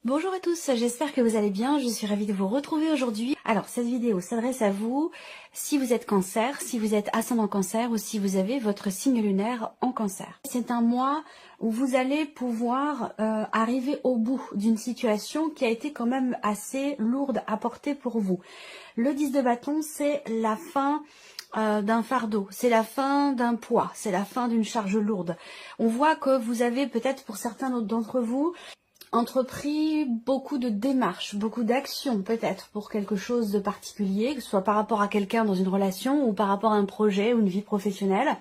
Bonjour à tous, j'espère que vous allez bien, je suis ravie de vous retrouver aujourd'hui. Alors cette vidéo s'adresse à vous si vous êtes cancer, si vous êtes ascendant cancer ou si vous avez votre signe lunaire en cancer. C'est un mois où vous allez pouvoir arriver au bout d'une situation qui a été quand même assez lourde à porter pour vous. Le 10 de bâton, c'est la fin d'un fardeau, c'est la fin d'un poids, c'est la fin d'une charge lourde. On voit que vous avez peut-être pour certains d'entre vous entrepris beaucoup de démarches, beaucoup d'actions peut-être pour quelque chose de particulier, que ce soit par rapport à quelqu'un dans une relation ou par rapport à un projet ou une vie professionnelle.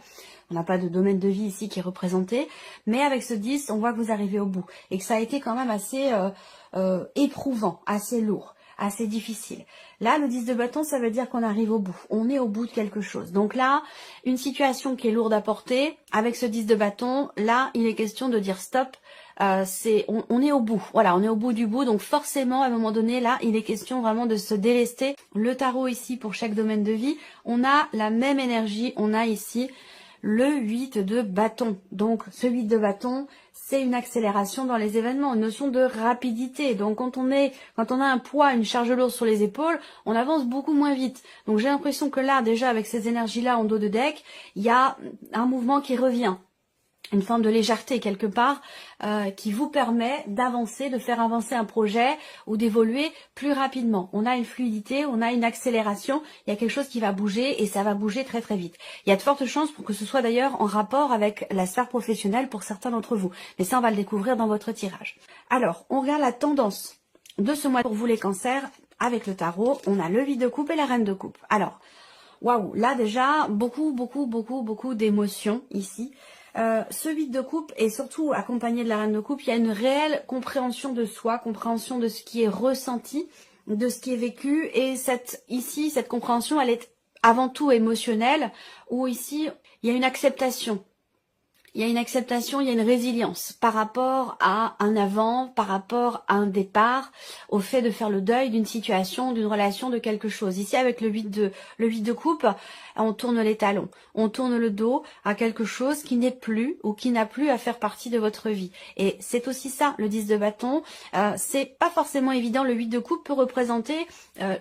On n'a pas de domaine de vie ici qui est représenté, mais avec ce 10, on voit que vous arrivez au bout et que ça a été quand même assez éprouvant, assez lourd, assez difficile. Là, le 10 de bâton, ça veut dire qu'on arrive au bout. On est au bout de quelque chose. Donc là, une situation qui est lourde à porter, avec ce 10 de bâton, là, il est question de dire stop. On est au bout, voilà, on est au bout du bout, donc forcément à un moment donné là il est question vraiment de se délester. Le tarot ici pour chaque domaine de vie, on a la même énergie, on a ici le 8 de bâton. Donc ce 8 de bâton, c'est une accélération dans les événements, une notion de rapidité. Donc quand on a un poids, une charge lourde sur les épaules, on avance beaucoup moins vite. Donc j'ai l'impression que là déjà avec ces énergies là en dos de deck, il y a un mouvement qui revient. Une forme de légèreté quelque part qui vous permet d'avancer, de faire avancer un projet ou d'évoluer plus rapidement. On a une fluidité, on a une accélération, il y a quelque chose qui va bouger et ça va bouger très très vite. Il y a de fortes chances pour que ce soit d'ailleurs en rapport avec la sphère professionnelle pour certains d'entre vous. Mais ça, on va le découvrir dans votre tirage. Alors, on regarde la tendance de ce mois pour vous les cancers avec le tarot. On a le 8 de coupe et la reine de coupe. Alors, waouh, là déjà, beaucoup d'émotions ici. Ce 8 de coupe et surtout accompagné de la reine de coupe, il y a une réelle compréhension de soi, compréhension de ce qui est ressenti, de ce qui est vécu et cette compréhension, elle est avant tout émotionnelle où ici, il y a une acceptation. Il y a une acceptation, il y a une résilience par rapport à un avant, par rapport à un départ, au fait de faire le deuil d'une situation, d'une relation, de quelque chose. Ici, avec le 8 de coupe, on tourne les talons, on tourne le dos à quelque chose qui n'est plus ou qui n'a plus à faire partie de votre vie. Et c'est aussi ça, le 10 de bâton. C'est pas forcément évident. Le 8 de coupe peut représenter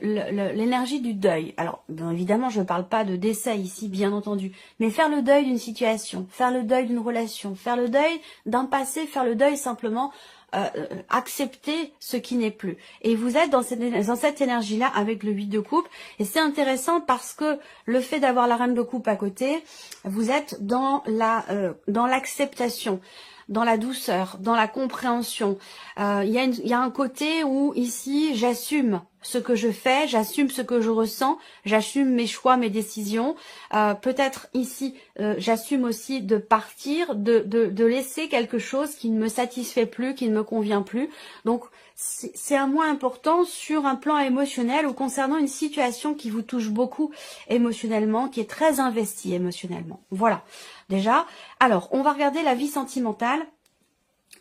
l'énergie du deuil. Alors, bien évidemment, je ne parle pas de décès ici, bien entendu, mais faire le deuil d'une situation, faire le deuil d'une relation, faire le deuil d'un passé, faire le deuil simplement, accepter ce qui n'est plus. Et vous êtes dans cette énergie-là avec le 8 de coupe. Et c'est intéressant parce que le fait d'avoir la reine de coupe à côté, vous êtes dans l'acceptation, dans la douceur, dans la compréhension. Il y a un côté où ici, j'assume ce que je fais, j'assume ce que je ressens, j'assume mes choix, mes décisions. Peut-être ici, j'assume aussi de partir, de laisser quelque chose qui ne me satisfait plus, qui ne me convient plus. Donc, c'est un mois important sur un plan émotionnel ou concernant une situation qui vous touche beaucoup émotionnellement, qui est très investie émotionnellement. Voilà, déjà. Alors, on va regarder la vie sentimentale.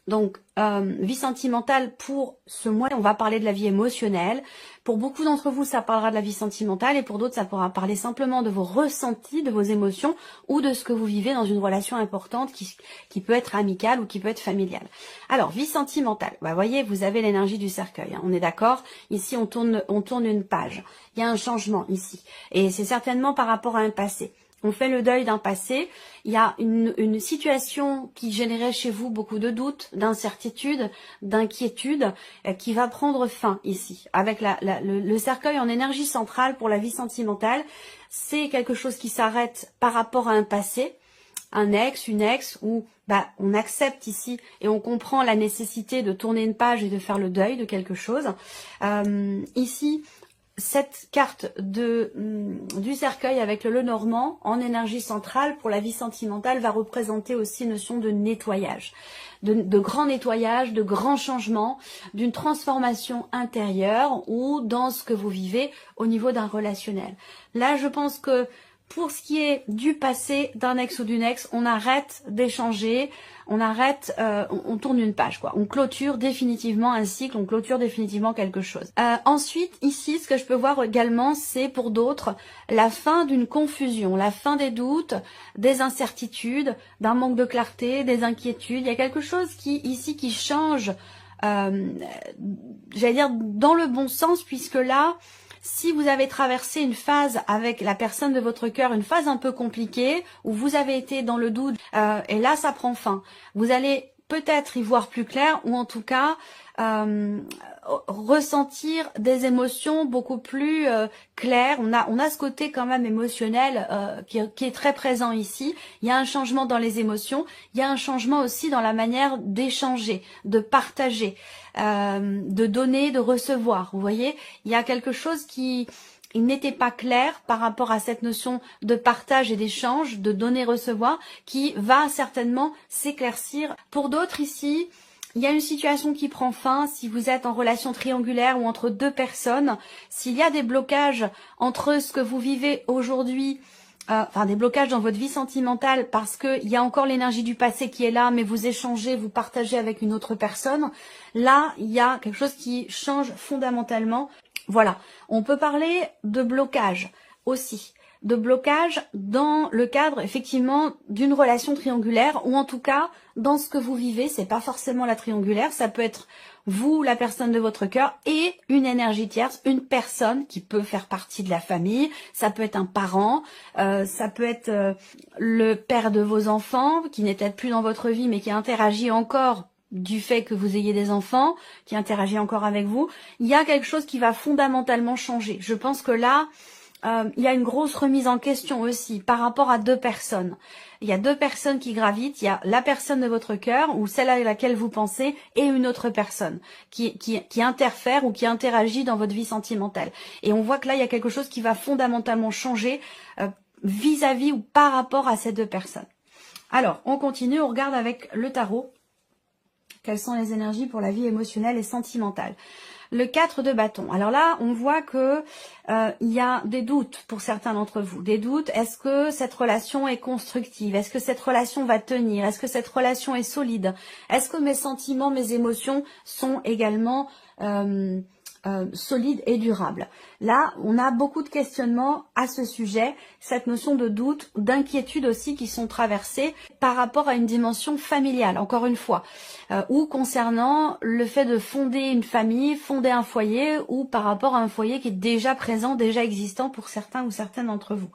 Donc, vie sentimentale pour ce mois, on va parler de la vie émotionnelle. Pour beaucoup d'entre vous, ça parlera de la vie sentimentale et pour d'autres, ça pourra parler simplement de vos ressentis, de vos émotions ou de ce que vous vivez dans une relation importante qui peut être amicale ou qui peut être familiale. Alors, vie sentimentale, bah, voyez, vous avez l'énergie du cercueil, hein, on est d'accord. Ici, on tourne une page. Il y a un changement ici et c'est certainement par rapport à un passé. On fait le deuil d'un passé, il y a une situation qui générait chez vous beaucoup de doutes, d'incertitudes, d'inquiétudes, qui va prendre fin ici. Avec le cercueil en énergie centrale pour la vie sentimentale, c'est quelque chose qui s'arrête par rapport à un passé, un ex, une ex, où on accepte ici et on comprend la nécessité de tourner une page et de faire le deuil de quelque chose. Ici, cette carte du cercueil avec le Lenormand en énergie centrale pour la vie sentimentale va représenter aussi une notion de nettoyage, de grand nettoyage, de grands changements, d'une transformation intérieure ou dans ce que vous vivez au niveau d'un relationnel. Là, je pense que pour ce qui est du passé, d'un ex ou d'une ex, on arrête d'échanger, on tourne une page, quoi. On clôture définitivement un cycle, on clôture définitivement quelque chose. Ensuite, ici, ce que je peux voir également, c'est pour d'autres la fin d'une confusion, la fin des doutes, des incertitudes, d'un manque de clarté, des inquiétudes. Il y a quelque chose qui change j'allais dire, dans le bon sens, puisque là, si vous avez traversé une phase avec la personne de votre cœur, une phase un peu compliquée, où vous avez été dans le doute, et là ça prend fin, vous allez peut-être y voir plus clair, ou en tout cas ressentir des émotions beaucoup plus claires. On a ce côté quand même émotionnel qui est très présent ici. Il y a un changement dans les émotions, il y a un changement aussi dans la manière d'échanger, de partager, de donner, de recevoir. Vous voyez, il y a quelque chose qui n'était pas clair par rapport à cette notion de partage et d'échange, de donner-recevoir, qui va certainement s'éclaircir. Pour d'autres ici, il y a une situation qui prend fin si vous êtes en relation triangulaire ou entre deux personnes. S'il y a des blocages entre ce que vous vivez aujourd'hui, enfin des blocages dans votre vie sentimentale parce qu'il y a encore l'énergie du passé qui est là, mais vous échangez, vous partagez avec une autre personne, là, il y a quelque chose qui change fondamentalement. Voilà, on peut parler de blocage aussi. De blocage dans le cadre effectivement d'une relation triangulaire ou en tout cas dans ce que vous vivez, c'est pas forcément la triangulaire, ça peut être vous, la personne de votre cœur et une énergie tierce, une personne qui peut faire partie de la famille, ça peut être un parent, ça peut être le père de vos enfants qui n'est peut-être plus dans votre vie mais qui interagit encore du fait que vous ayez des enfants, qui interagit encore avec vous. Il y a quelque chose qui va fondamentalement changer. Je pense que là, il y a une grosse remise en question aussi par rapport à deux personnes. Il y a deux personnes qui gravitent, il y a la personne de votre cœur ou celle à laquelle vous pensez et une autre personne qui interfère ou qui interagit dans votre vie sentimentale. Et on voit que là, il y a quelque chose qui va fondamentalement changer vis-à-vis ou par rapport à ces deux personnes. Alors, on continue, on regarde avec le tarot. Quelles sont les énergies pour la vie émotionnelle et sentimentale? Le 4 de bâton. Alors là, on voit que il y a des doutes pour certains d'entre vous. Des doutes, est-ce que cette relation est constructive? Est-ce que cette relation va tenir? Est-ce que cette relation est solide? Est-ce que mes sentiments, mes émotions sont également solides et durables? Là, on a beaucoup de questionnements à ce sujet, cette notion de doute, d'inquiétude aussi qui sont traversées par rapport à une dimension familiale, encore une fois, ou concernant le fait de fonder une famille, fonder un foyer, ou par rapport à un foyer qui est déjà présent, déjà existant pour certains ou certaines d'entre vous.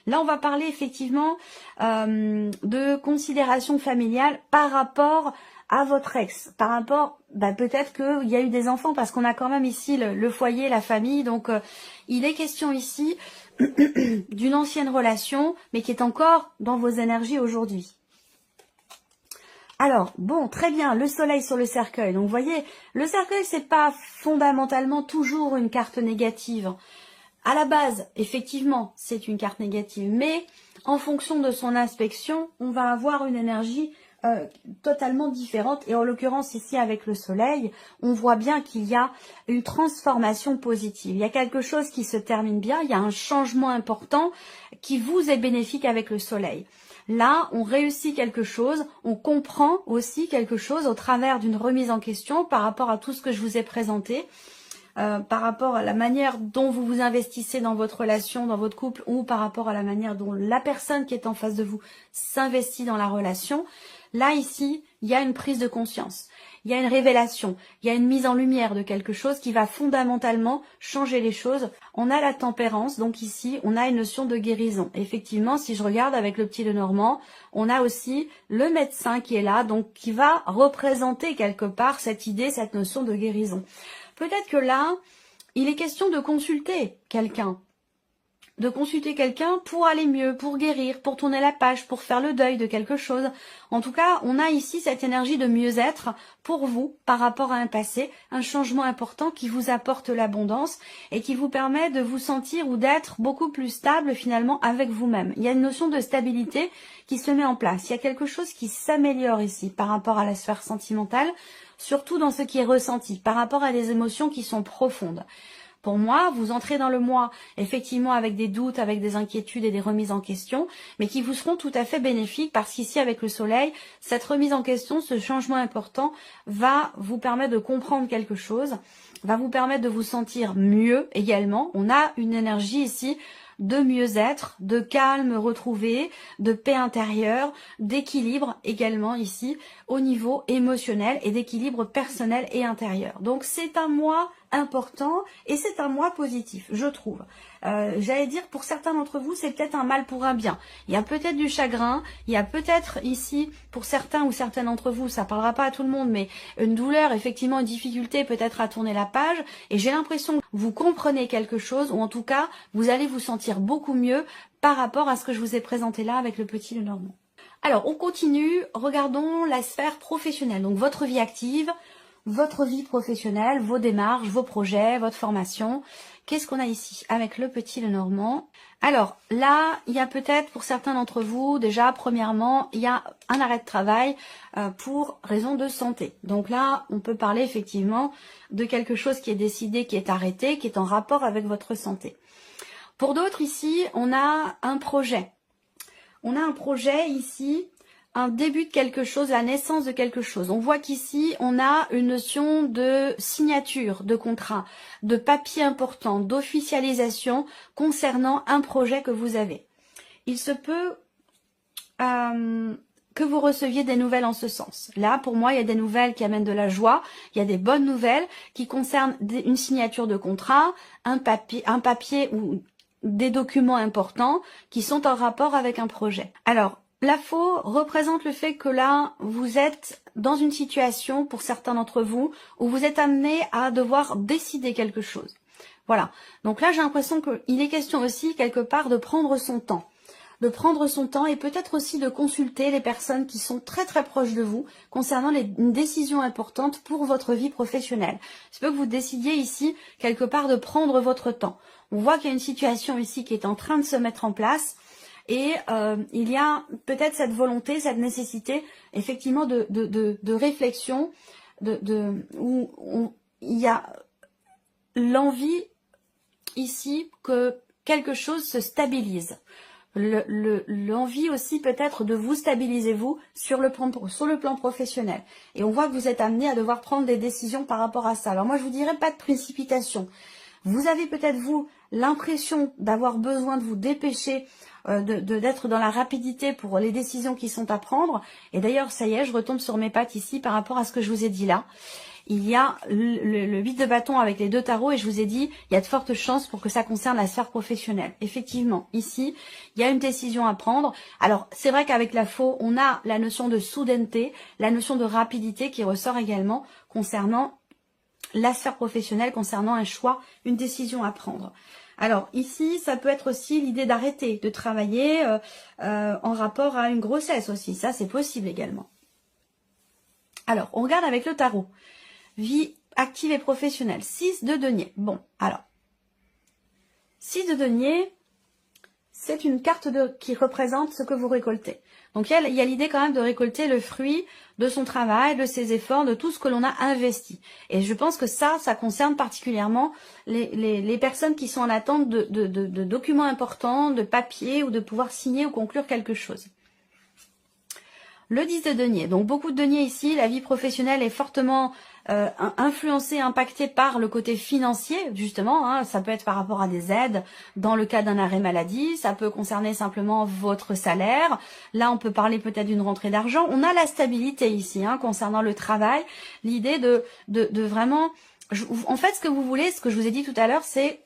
Là, on va parler effectivement de considération familiale par rapport à votre ex, par rapport, peut-être qu'il y a eu des enfants, parce qu'on a quand même ici le foyer, la famille, donc il est question ici d'une ancienne relation, mais qui est encore dans vos énergies aujourd'hui. Alors, bon, très bien, le soleil sur le cercueil. Donc, vous voyez, le cercueil, c'est pas fondamentalement toujours une carte négative. À la base, effectivement, c'est une carte négative, mais en fonction de son inspection, on va avoir une énergie totalement différente. Et en l'occurrence, ici, avec le soleil, on voit bien qu'il y a une transformation positive. Il y a quelque chose qui se termine bien, il y a un changement important qui vous est bénéfique avec le soleil. Là, on réussit quelque chose, on comprend aussi quelque chose au travers d'une remise en question par rapport à tout ce que je vous ai présenté, par rapport à la manière dont vous vous investissez dans votre relation, dans votre couple, ou par rapport à la manière dont la personne qui est en face de vous s'investit dans la relation. Là, ici, il y a une prise de conscience, il y a une révélation, il y a une mise en lumière de quelque chose qui va fondamentalement changer les choses. On a la tempérance, donc ici, on a une notion de guérison. Effectivement, si je regarde avec le petit Lenormand, on a aussi le médecin qui est là, donc qui va représenter quelque part cette idée, cette notion de guérison. Peut-être que là, il est question de consulter quelqu'un. De consulter quelqu'un pour aller mieux, pour guérir, pour tourner la page, pour faire le deuil de quelque chose. En tout cas, on a ici cette énergie de mieux-être pour vous par rapport à un passé, un changement important qui vous apporte l'abondance et qui vous permet de vous sentir ou d'être beaucoup plus stable finalement avec vous-même. Il y a une notion de stabilité qui se met en place. Il y a quelque chose qui s'améliore ici par rapport à la sphère sentimentale, surtout dans ce qui est ressenti, par rapport à des émotions qui sont profondes. Pour moi, vous entrez dans le mois, effectivement, avec des doutes, avec des inquiétudes et des remises en question, mais qui vous seront tout à fait bénéfiques parce qu'ici, avec le soleil, cette remise en question, ce changement important va vous permettre de comprendre quelque chose, va vous permettre de vous sentir mieux également. On a une énergie ici de mieux-être, de calme retrouvé, de paix intérieure, d'équilibre également ici au niveau émotionnel et d'équilibre personnel et intérieur. Donc c'est un mois important et c'est un mois positif, je trouve. J'allais dire, pour certains d'entre vous, c'est peut-être un mal pour un bien. Il y a peut-être du chagrin, il y a peut-être ici, pour certains ou certaines d'entre vous, ça parlera pas à tout le monde, mais une douleur, effectivement, une difficulté peut-être à tourner la page. Et j'ai l'impression que vous comprenez quelque chose, ou en tout cas, vous allez vous sentir beaucoup mieux par rapport à ce que je vous ai présenté là avec le petit Lenormand. Alors, on continue. Regardons la sphère professionnelle. Donc, votre vie active, votre vie professionnelle, vos démarches, vos projets, votre formation. Qu'est-ce qu'on a ici avec le petit Lenormand? Alors là, il y a peut-être pour certains d'entre vous, déjà premièrement, il y a un arrêt de travail pour raison de santé. Donc là, on peut parler effectivement de quelque chose qui est décidé, qui est arrêté, qui est en rapport avec votre santé. Pour d'autres ici, on a un projet. On a un projet ici, un début de quelque chose, la naissance de quelque chose. On voit qu'ici, on a une notion de signature de contrat, de papier important, d'officialisation concernant un projet que vous avez. Il se peut que vous receviez des nouvelles en ce sens. Là, pour moi, il y a des nouvelles qui amènent de la joie, il y a des bonnes nouvelles qui concernent une signature de contrat, un papier ou des documents importants qui sont en rapport avec un projet. Alors, la faux représente le fait que là, vous êtes dans une situation, pour certains d'entre vous, où vous êtes amené à devoir décider quelque chose. Voilà. Donc là, j'ai l'impression qu'il est question aussi, quelque part, de prendre son temps. De prendre son temps et peut-être aussi de consulter les personnes qui sont très très proches de vous concernant une décision importante pour votre vie professionnelle. Il se peut que vous décidiez ici, quelque part, de prendre votre temps. On voit qu'il y a une situation ici qui est en train de se mettre en place. Et il y a peut-être cette volonté, cette nécessité, effectivement, de réflexion, où il y a l'envie ici que quelque chose se stabilise. L'envie aussi peut-être de vous stabiliser vous sur le plan professionnel. Et on voit que vous êtes amené à devoir prendre des décisions par rapport à ça. Alors moi, je vous dirais pas de précipitation. Vous avez peut-être, vous, l'impression d'avoir besoin de vous dépêcher, d'être dans la rapidité pour les décisions qui sont à prendre. Et d'ailleurs, ça y est, je retombe sur mes pattes ici par rapport à ce que je vous ai dit là. Il y a le 8 de bâton avec les deux tarots et je vous ai dit, il y a de fortes chances pour que ça concerne la sphère professionnelle. Effectivement, ici, il y a une décision à prendre. Alors, c'est vrai qu'avec la faux, on a la notion de soudaineté, la notion de rapidité qui ressort également concernant la sphère professionnelle, concernant un choix, une décision à prendre. Alors ici, ça peut être aussi l'idée d'arrêter de travailler en rapport à une grossesse aussi. Ça, c'est possible également. Alors, on regarde avec le tarot. Vie active et professionnelle. 6 de denier. Bon, alors. 6 de denier, c'est une carte qui représente ce que vous récoltez. Donc il y a l'idée quand même de récolter le fruit de son travail, de ses efforts, de tout ce que l'on a investi. Et je pense que ça concerne particulièrement les personnes qui sont en attente de documents importants, de papiers ou de pouvoir signer ou conclure quelque chose. Le 10 de denier, donc beaucoup de deniers ici, la vie professionnelle est fortement influencée, impactée par le côté financier, justement, hein, ça peut être par rapport à des aides, dans le cas d'un arrêt maladie, ça peut concerner simplement votre salaire, là on peut parler peut-être d'une rentrée d'argent, on a la stabilité ici, hein, concernant le travail, l'idée de vraiment... En fait, ce que vous voulez, ce que je vous ai dit tout à l'heure, c'est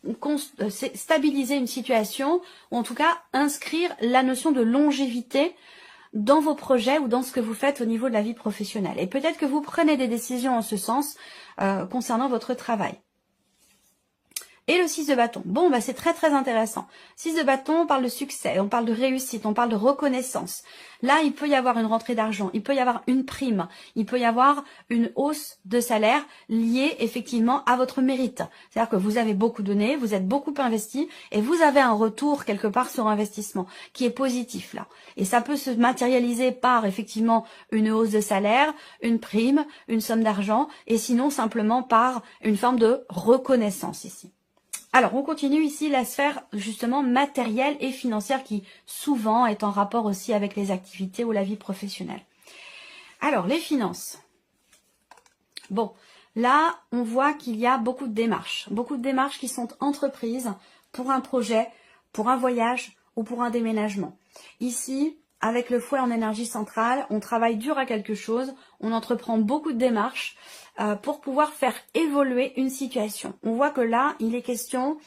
stabiliser une situation, ou en tout cas inscrire la notion de longévité dans vos projets ou dans ce que vous faites au niveau de la vie professionnelle. Et peut-être que vous prenez des décisions en ce sens concernant votre travail. Et le 6 de bâton. Bon, bah c'est très très intéressant. 6 de bâton, on parle de succès, on parle de réussite, on parle de reconnaissance. Là, il peut y avoir une rentrée d'argent, il peut y avoir une prime, il peut y avoir une hausse de salaire liée effectivement à votre mérite. C'est-à-dire que vous avez beaucoup donné, vous êtes beaucoup investi et vous avez un retour quelque part sur investissement qui est positif là. Et ça peut se matérialiser par effectivement une hausse de salaire, une prime, une somme d'argent et sinon simplement par une forme de reconnaissance ici. Alors, on continue ici la sphère justement matérielle et financière qui souvent est en rapport aussi avec les activités ou la vie professionnelle. Alors, les finances. Bon, là, on voit qu'il y a beaucoup de démarches qui sont entreprises pour un projet, pour un voyage ou pour un déménagement. Ici, avec le fouet en énergie centrale, on travaille dur à quelque chose, on entreprend beaucoup de démarches pour pouvoir faire évoluer une situation. On voit que là, il est question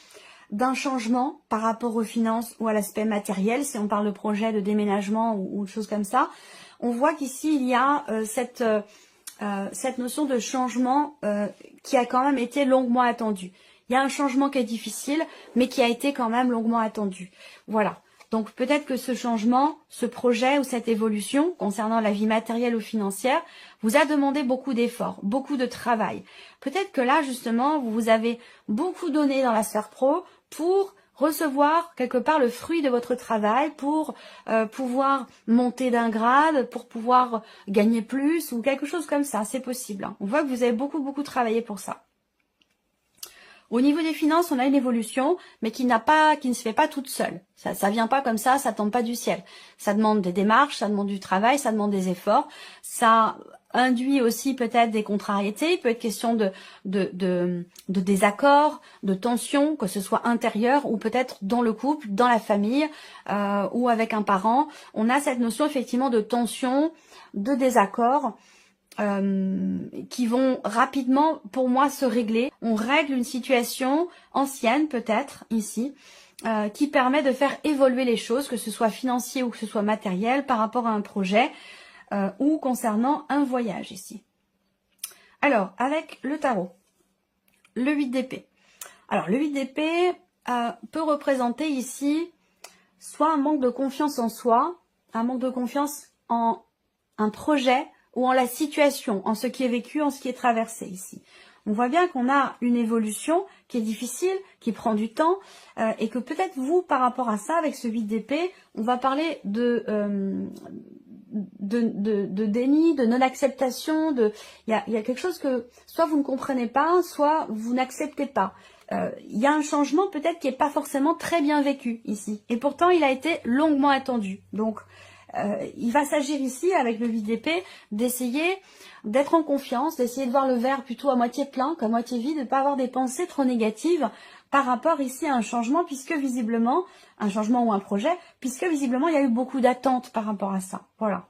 d'un changement par rapport aux finances ou à l'aspect matériel, si on parle de projet de déménagement ou de choses comme ça. On voit qu'ici, il y a cette notion de changement qui a quand même été longuement attendue. Il y a un changement qui est difficile, mais qui a été quand même longuement attendu. Voilà. Donc peut-être que ce changement, ce projet ou cette évolution concernant la vie matérielle ou financière vous a demandé beaucoup d'efforts, beaucoup de travail. Peut-être que là justement, vous avez beaucoup donné dans la sphère pro pour recevoir quelque part le fruit de votre travail, pour pouvoir monter d'un grade, pour pouvoir gagner plus ou quelque chose comme ça. C'est possible, hein. On voit que vous avez beaucoup travaillé pour ça. Au niveau des finances, on a une évolution, mais qui ne se fait pas toute seule. Ça vient pas comme ça tombe pas du ciel. Ça demande des démarches, ça demande du travail, ça demande des efforts. Ça induit aussi peut-être des contrariétés. Il peut être question de désaccords, de tensions, que ce soit intérieur ou peut-être dans le couple, dans la famille ou avec un parent. On a cette notion effectivement de tension, de désaccord. Qui vont rapidement, pour moi, se régler. On règle une situation ancienne, peut-être, ici, qui permet de faire évoluer les choses, que ce soit financier ou que ce soit matériel, par rapport à un projet ou concernant un voyage, ici. Alors, avec le tarot, le 8 d'épée. Alors, le 8 d'épée peut représenter ici soit un manque de confiance en soi, un manque de confiance en un projet, ou en la situation, en ce qui est vécu, en ce qui est traversé ici. On voit bien qu'on a une évolution qui est difficile, qui prend du temps, et que peut-être vous, par rapport à ça, avec ce 8 d'épée, on va parler de déni, de non-acceptation, il y a quelque chose que soit vous ne comprenez pas, soit vous n'acceptez pas. Il y a un changement peut-être qui n'est pas forcément très bien vécu ici, et pourtant il a été longuement attendu. Donc, il va s'agir ici, avec le 8 d'épée, d'essayer d'être en confiance, d'essayer de voir le verre plutôt à moitié plein qu'à moitié vide, de ne pas avoir des pensées trop négatives par rapport ici à un changement, puisque visiblement, un changement ou un projet, puisque visiblement il y a eu beaucoup d'attentes par rapport à ça. Voilà.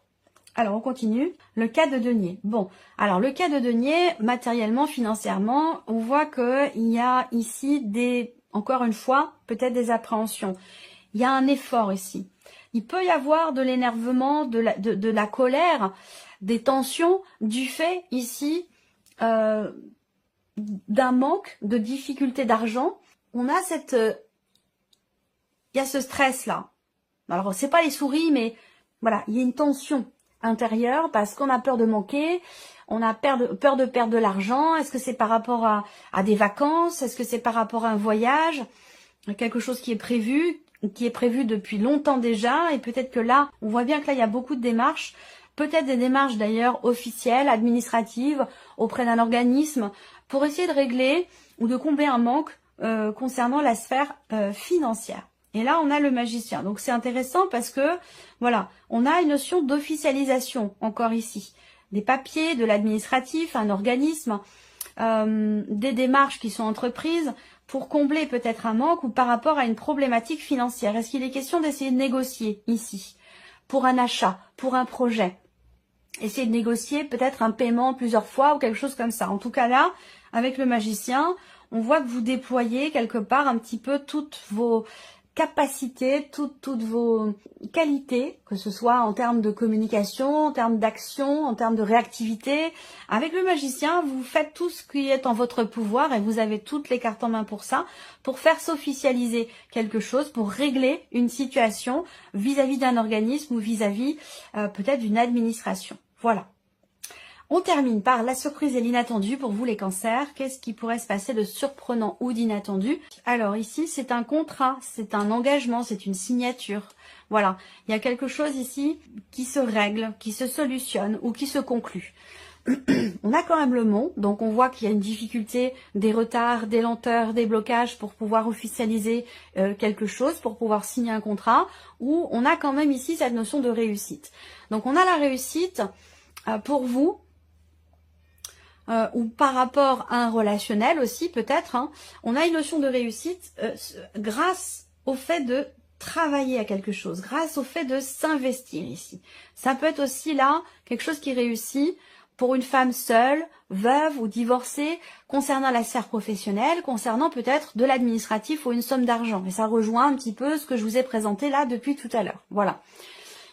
Alors on continue. Le cas de denier. Bon, alors le cas de denier, matériellement, financièrement, on voit qu'il y a ici encore une fois, peut-être des appréhensions. Il y a un effort ici. Il peut y avoir de l'énervement, de la colère, des tensions du fait ici d'un manque, de difficulté d'argent. On a il y a ce stress là. Alors c'est pas les souris, mais voilà, il y a une tension intérieure parce qu'on a peur de manquer, on a peur de perdre de l'argent. Est-ce que c'est par rapport à des vacances? Est-ce que c'est par rapport à un voyage? Quelque chose qui est prévu depuis longtemps déjà, et peut-être que là, on voit bien que là, il y a beaucoup de démarches, peut-être des démarches d'ailleurs officielles, administratives, auprès d'un organisme, pour essayer de régler ou de combler un manque concernant la sphère financière. Et là, on a le magicien. Donc, c'est intéressant parce que, voilà, on a une notion d'officialisation, encore ici. Des papiers, de l'administratif, un organisme, des démarches qui sont entreprises, pour combler peut-être un manque ou par rapport à une problématique financière. Est-ce qu'il est question d'essayer de négocier ici pour un achat, pour un projet? Essayer de négocier peut-être un paiement plusieurs fois ou quelque chose comme ça. En tout cas là, avec le magicien, on voit que vous déployez quelque part un petit peu toutes vos capacités, toutes vos qualités, que ce soit en termes de communication, en termes d'action, en termes de réactivité. Avec le magicien, vous faites tout ce qui est en votre pouvoir et vous avez toutes les cartes en main pour ça, pour faire s'officialiser quelque chose, pour régler une situation vis-à-vis d'un organisme ou vis-à-vis peut-être d'une administration. Voilà. On termine par la surprise et l'inattendu pour vous les cancers. Qu'est-ce qui pourrait se passer de surprenant ou d'inattendu? Alors ici, c'est un contrat, c'est un engagement, c'est une signature. Voilà, il y a quelque chose ici qui se règle, qui se solutionne ou qui se conclut. On a quand même le mont, donc on voit qu'il y a une difficulté, des retards, des lenteurs, des blocages pour pouvoir officialiser quelque chose, pour pouvoir signer un contrat, où on a quand même ici cette notion de réussite. Donc on a la réussite pour vous, ou par rapport à un relationnel aussi peut-être, hein, on a une notion de réussite grâce au fait de travailler à quelque chose, grâce au fait de s'investir ici. Ça peut être aussi là quelque chose qui réussit pour une femme seule, veuve ou divorcée, concernant la sphère professionnelle, concernant peut-être de l'administratif ou une somme d'argent. Et ça rejoint un petit peu ce que je vous ai présenté là depuis tout à l'heure. Voilà.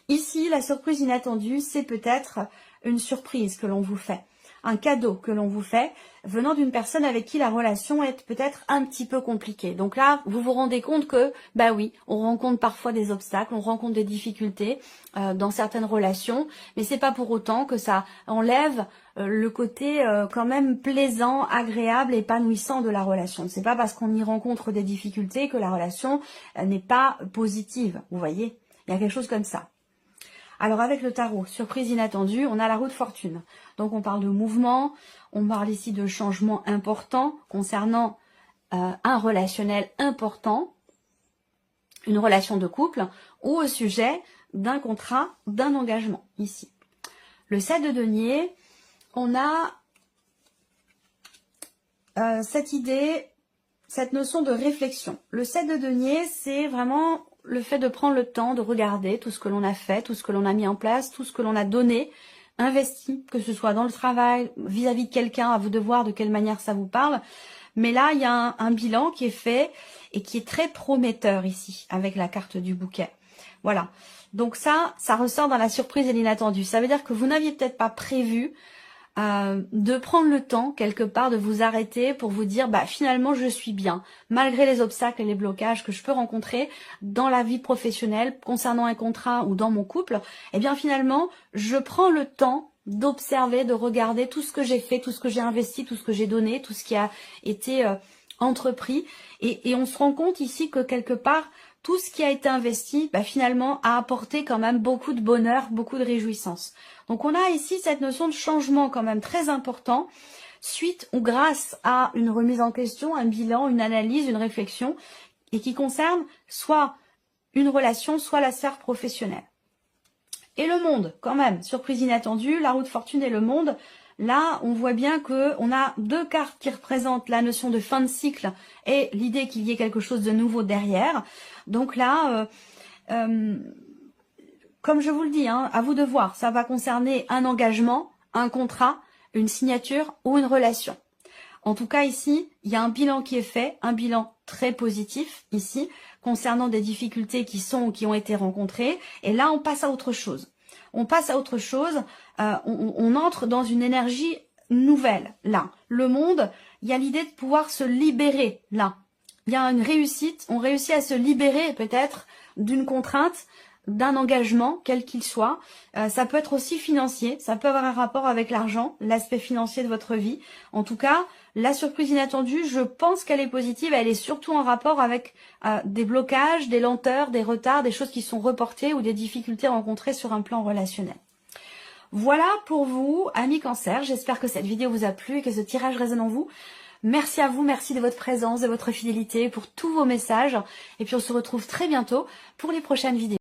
Ici, la surprise inattendue, c'est peut-être une surprise que l'on vous fait, un cadeau que l'on vous fait, venant d'une personne avec qui la relation est peut-être un petit peu compliquée. Donc là, vous vous rendez compte que, bah oui, on rencontre parfois des obstacles, on rencontre des difficultés dans certaines relations, mais c'est pas pour autant que ça enlève le côté quand même plaisant, agréable, épanouissant de la relation. C'est pas parce qu'on y rencontre des difficultés que la relation n'est pas positive, vous voyez. Il y a quelque chose comme ça. Alors avec le tarot, surprise inattendue, on a la roue de fortune. Donc on parle de mouvement, on parle ici de changements importants concernant un relationnel important, une relation de couple, ou au sujet d'un contrat, d'un engagement, ici. Le 7 de denier, on a cette idée, cette notion de réflexion. Le 7 de denier, c'est vraiment le fait de prendre le temps de regarder tout ce que l'on a fait, tout ce que l'on a mis en place, tout ce que l'on a donné, investi, que ce soit dans le travail, vis-à-vis de quelqu'un, à vous de voir de quelle manière ça vous parle. Mais là, il y a un bilan qui est fait et qui est très prometteur ici, avec la carte du bouquet. Voilà. Donc ça ressort dans la surprise et l'inattendu. Ça veut dire que vous n'aviez peut-être pas prévu de prendre le temps, quelque part, de vous arrêter pour vous dire, bah finalement, je suis bien, malgré les obstacles et les blocages que je peux rencontrer dans la vie professionnelle, concernant un contrat ou dans mon couple, eh bien finalement, je prends le temps d'observer, de regarder tout ce que j'ai fait, tout ce que j'ai investi, tout ce que j'ai donné, tout ce qui a été entrepris, et on se rend compte ici que quelque part, tout ce qui a été investi, bah, finalement, a apporté quand même beaucoup de bonheur, beaucoup de réjouissance. Donc on a ici cette notion de changement quand même très important, suite ou grâce à une remise en question, un bilan, une analyse, une réflexion, et qui concerne soit une relation, soit la sphère professionnelle. Et le monde, quand même, surprise inattendue, la roue de fortune et le monde. Là, on voit bien qu'on a deux cartes qui représentent la notion de fin de cycle et l'idée qu'il y ait quelque chose de nouveau derrière. Donc là, comme je vous le dis, hein, à vous de voir, ça va concerner un engagement, un contrat, une signature ou une relation. En tout cas, ici, il y a un bilan qui est fait, un bilan très positif ici, concernant des difficultés qui ont été rencontrées. Et là, on passe à autre chose. On passe à autre chose, on entre dans une énergie nouvelle, là. Le monde, il y a l'idée de pouvoir se libérer, là. Il y a une réussite, on réussit à se libérer peut-être d'une contrainte, d'un engagement, quel qu'il soit. Ça peut être aussi financier, ça peut avoir un rapport avec l'argent, l'aspect financier de votre vie. En tout cas, la surprise inattendue, je pense qu'elle est positive, elle est surtout en rapport avec des blocages, des lenteurs, des retards, des choses qui sont reportées ou des difficultés rencontrées sur un plan relationnel. Voilà pour vous, amis Cancer, j'espère que cette vidéo vous a plu et que ce tirage résonne en vous. Merci à vous, merci de votre présence, de votre fidélité, pour tous vos messages. Et puis on se retrouve très bientôt pour les prochaines vidéos.